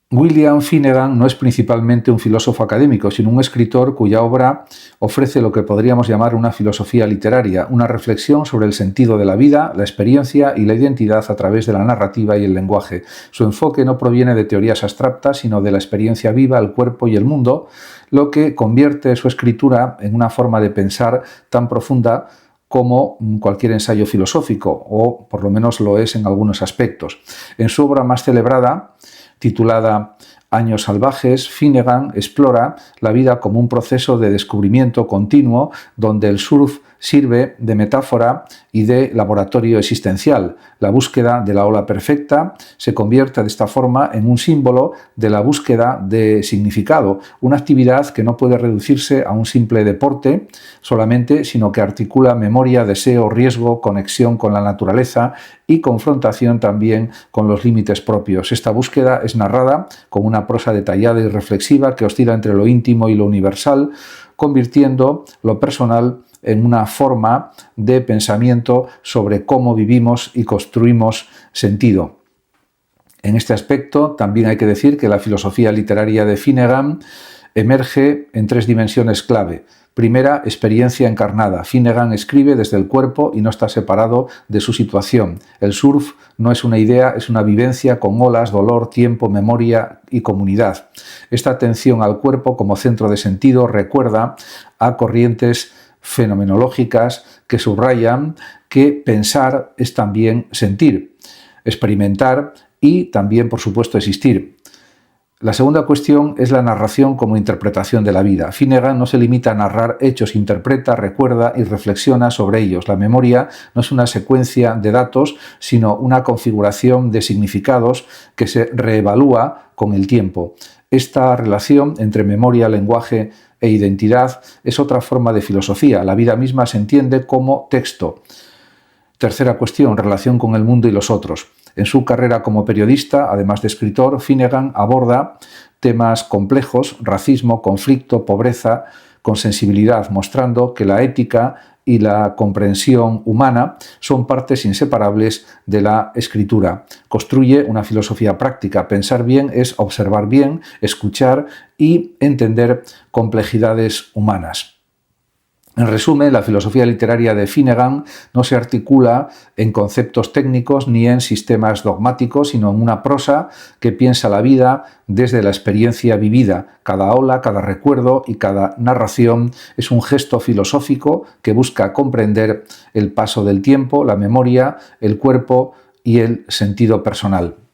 William Finnegan no es principalmente un filósofo académico, sino un escritor cuya obra ofrece lo que podríamos llamar una filosofía literaria, una reflexión sobre el sentido de la vida, la experiencia y la identidad a través de la narrativa y el lenguaje. Su enfoque no proviene de teorías abstractas, sino de la experiencia viva, el cuerpo y el mundo, lo que convierte su escritura en una forma de pensar tan profunda como cualquier ensayo filosófico, o por lo menos lo es en algunos aspectos. En su obra más celebrada, titulada Años salvajes, Finnegan explora la vida como un proceso de descubrimiento continuo donde el surf sirve de metáfora y de laboratorio existencial. La búsqueda de la ola perfecta se convierte de esta forma en un símbolo de la búsqueda de significado, una actividad que no puede reducirse a un simple deporte solamente, sino que articula memoria, deseo, riesgo, conexión con la naturaleza y confrontación también con los límites propios. Esta búsqueda es narrada con una prosa detallada y reflexiva que oscila entre lo íntimo y lo universal, convirtiendo lo personal en una forma de pensamiento sobre cómo vivimos y construimos sentido. En este aspecto también hay que decir que la filosofía literaria de Finnegan emerge en tres dimensiones clave. Primera, experiencia encarnada. Finnegan escribe desde el cuerpo y no está separado de su situación. El surf no es una idea, es una vivencia con olas, dolor, tiempo, memoria y comunidad. Esta atención al cuerpo como centro de sentido recuerda a corrientes fenomenológicas que subrayan que pensar es también sentir, experimentar y también, por supuesto, existir. La segunda cuestión es la narración como interpretación de la vida. Finnegan no se limita a narrar hechos, interpreta, recuerda y reflexiona sobre ellos. La memoria no es una secuencia de datos, sino una configuración de significados que se reevalúa con el tiempo. Esta relación entre memoria, lenguaje e identidad es otra forma de filosofía. La vida misma se entiende como texto. Tercera cuestión, relación con el mundo y los otros. En su carrera como periodista, además de escritor, Finnegan aborda temas complejos, racismo, conflicto, pobreza, con sensibilidad, mostrando que la ética y la comprensión humana son partes inseparables de la escritura. Construye una filosofía práctica. Pensar bien es observar bien, escuchar y entender complejidades humanas. En resumen, la filosofía literaria de Finnegan no se articula en conceptos técnicos ni en sistemas dogmáticos, sino en una prosa que piensa la vida desde la experiencia vivida. Cada ola, cada recuerdo y cada narración es un gesto filosófico que busca comprender el paso del tiempo, la memoria, el cuerpo y el sentido personal.